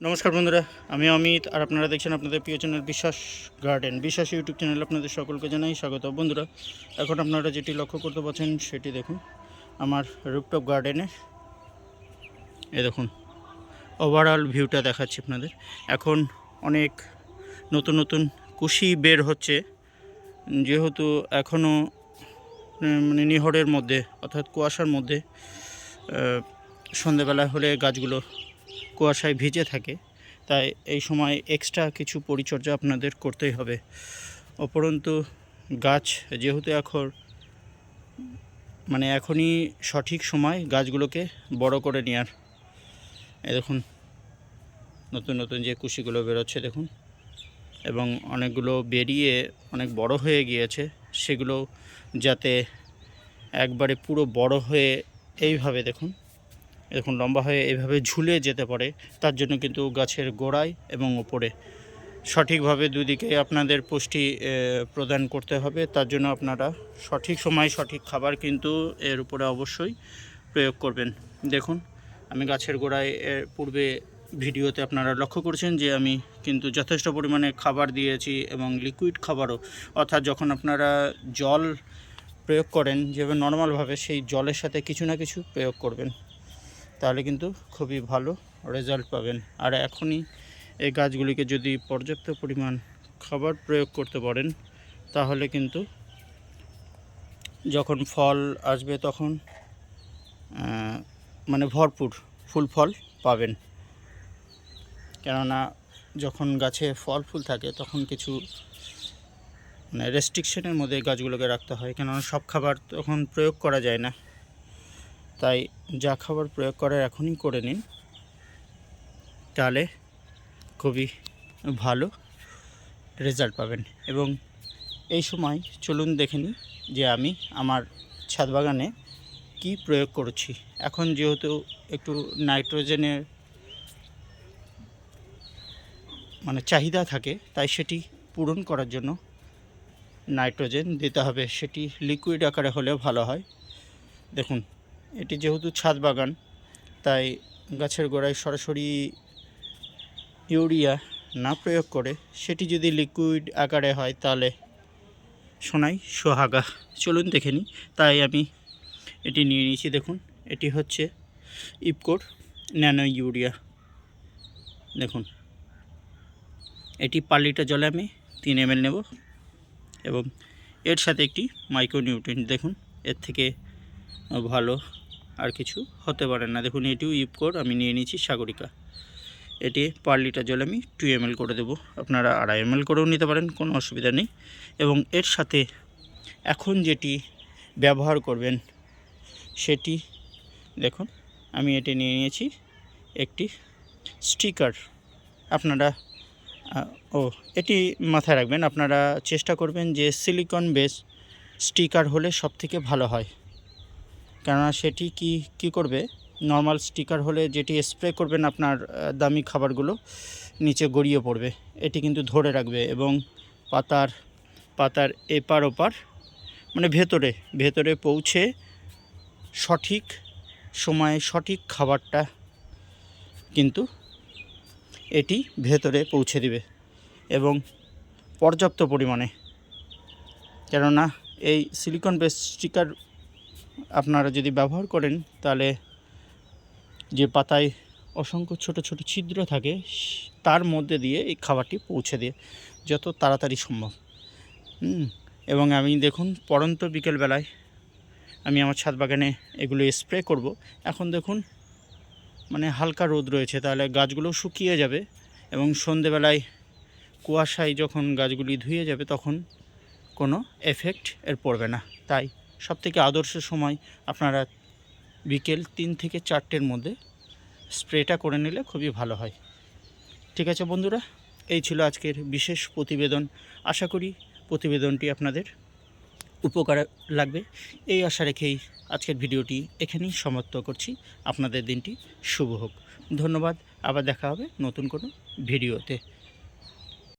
নমস্কার বন্ধুরা, আমি অমিত আর আপনারা দেখছেন আপনাদের প্রিয় চ্যানেল বিশ্বাস গার্ডেন। বিশ্বাস ইউটিউব চ্যানেল আপনাদের সকলকে জানাই স্বাগত। বন্ধুরা, এখন আপনারা যেটি লক্ষ্য করতে পারছেন সেটি দেখুন, আমার রুফটপ গার্ডেনে দেখুন ওভারঅল ভিউটা দেখাচ্ছি আপনাদের। এখন অনেক নতুন নতুন কুশি বের হচ্ছে, যেহেতু এখনও মানে নিহরের মধ্যে অর্থাৎ কুয়াশার মধ্যে সন্ধেবেলা হলে গাছগুলো কুয়াশায় ভিজে থাকে, তাই এই সময় এক্সট্রা কিছু পরিচর্যা আপনাদের করতেই হবে। উপরন্তু গাছ যেহেতু এখনই সঠিক সময় গাছগুলোকে বড় করে নেওয়ার। এই দেখুন নতুন নতুন যে কুশিগুলো বেরোচ্ছে দেখুন, এবং অনেকগুলো বেরিয়ে অনেক বড় হয়ে গিয়েছে, সেগুলো যাতে একবারে পুরো বড় হয়ে এইভাবে দেখুন লম্বা হয়ে এইভাবে ঝুলে যেতে পারে, তার জন্য কিন্তু গাছের গোড়ায় এবং ওপরে সঠিকভাবে দুদিকে আপনাদের পুষ্টি প্রদান করতে হবে। তার জন্য আপনারা সঠিক সময় সঠিক খাবার কিন্তু এর উপরে অবশ্যই প্রয়োগ করবেন। দেখুন আমি গাছের গোড়ায় পূর্বে ভিডিওতে আপনারা লক্ষ্য করছেন যে আমি কিন্তু যথেষ্ট পরিমাণে খাবার দিয়েছি, এবং লিকুইড খাবারও, অর্থাৎ যখন আপনারা জল প্রয়োগ করেন যেভাবে নর্মালভাবে, সেই জলের সাথে কিছু না কিছু প্রয়োগ করবেন, তাহলে কিন্তু খুবই ভালো রেজাল্ট পাবেন। আর এখনই এই গাছগুলিকে যদি পর্যাপ্ত পরিমাণ খাবার প্রয়োগ করতে পারেন, তাহলে কিন্তু যখন ফল আসবে তখন ভরপুর ফুল ফল পাবেন। কেননা যখন গাছে ফল ফুল থাকে তখন কিছু রেস্ট্রিকশনের মধ্যে গাছগুলোকে রাখতে হয়, কেননা সব খাবার তখন প্রয়োগ করা যায় না। তাই যা খাবার প্রয়োগ করার এখনই করে নিন, তাহলে খুবই ভালো রেজাল্ট পাবেন। এবং এই সময় চলুন দেখে নিই যে আমি আমার ছাদ বাগানে কি প্রয়োগ করছি। এখন যেহেতু একটু নাইট্রোজেনের চাহিদা থাকে, তাই সেটি পূরণ করার জন্য নাইট্রোজেন দিতে হবে। সেটি লিকুইড আকারে হলেও ভালো হয়। দেখুন এটি যেহেতু ছাদ বাগান, তাই গাছের গোড়ায় সরাসরি ইউরিয়া না প্রয়োগ করে সেটি যদি লিকুইড আকারে হয়, তাহলে সোনাই সোহাগা। চলুন দেখে নিই। তাই আমি এটি নিয়ে নিয়েছি। দেখুন এটি হচ্ছে ইফকোর ন্যানো ইউরিয়া। দেখুন এটি পার লিটার জলে আমি 3 ml নেব, এবং এর সাথে একটি মাইক্রোনিউট্রিয়েন্ট। দেখুন এর থেকে ভালো আর কিছু হতে পারে না। দেখুন এটিও ইফকোর আমি নিয়ে নিয়েছি সাগরিকা। এটি পার লিটার জলে আমি 2 ml করে দেব। আপনারা 2.5 ml করেও নিতে পারেন, কোনো অসুবিধা নেই। এবং এর সাথে এখন যেটি ব্যবহার করবেন সেটি দেখুন, আমি এটি নিয়ে নিয়েছি একটি স্টিকার। আপনারা এটি মাথায় রাখবেন, আপনারা চেষ্টা করবেন যে সিলিকন বেস স্টিকার হলে সবথেকে ভালো হয়। কেননা সেটি কি করবে, নর্মাল স্টিকার হলে যেটি স্প্রে করবেন আপনার দামি খাবারগুলো নিচে গড়িয়ে পড়বে, এটি কিন্তু ধরে রাখবে, এবং পাতার এপার ওপার ভেতরে পৌঁছে সঠিক সময়ে সঠিক খাবারটা কিন্তু এটি ভেতরে পৌঁছে দিবে, এবং পর্যাপ্ত পরিমাণে। কেননা এই সিলিকন বেস স্টিকার আপনারা যদি ব্যবহার করেন, তাহলে যে পাতায় অসংখ্য ছোট ছোট ছিদ্র থাকে, তার মধ্যে দিয়ে এই খাবারটি পৌঁছে দিয়ে যত তাড়াতাড়ি সম্ভব। এবং আমি দেখুন পড়ন্ত বিকেলবেলায় আমি আমার ছাদ বাগানে এগুলো স্প্রে করব। এখন দেখুন হালকা রোদ রয়েছে, তাহলে গাছগুলো শুকিয়ে যাবে, এবং সন্ধেবেলায় কুয়াশায় যখন গাছগুলি ধুয়ে যাবে তখন কোনো এফেক্ট এর পড়বে না। তাই সবথেকে আদর্শ সময় আপনারা বিকেল 3 থেকে 4টের মধ্যে স্প্রেটা করে নিলে খুবই ভালো হয়। ঠিক আছে বন্ধুরা, এই ছিল আজকের বিশেষ প্রতিবেদন। আশা করি প্রতিবেদনটি আপনাদের উপকারে লাগবে, এই আশা রেখেই আজকের ভিডিওটি এখানেই সমাপ্ত করছি। আপনাদের দিনটি শুভ হোক। ধন্যবাদ। আবার দেখা হবে নতুন কোনো ভিডিওতে।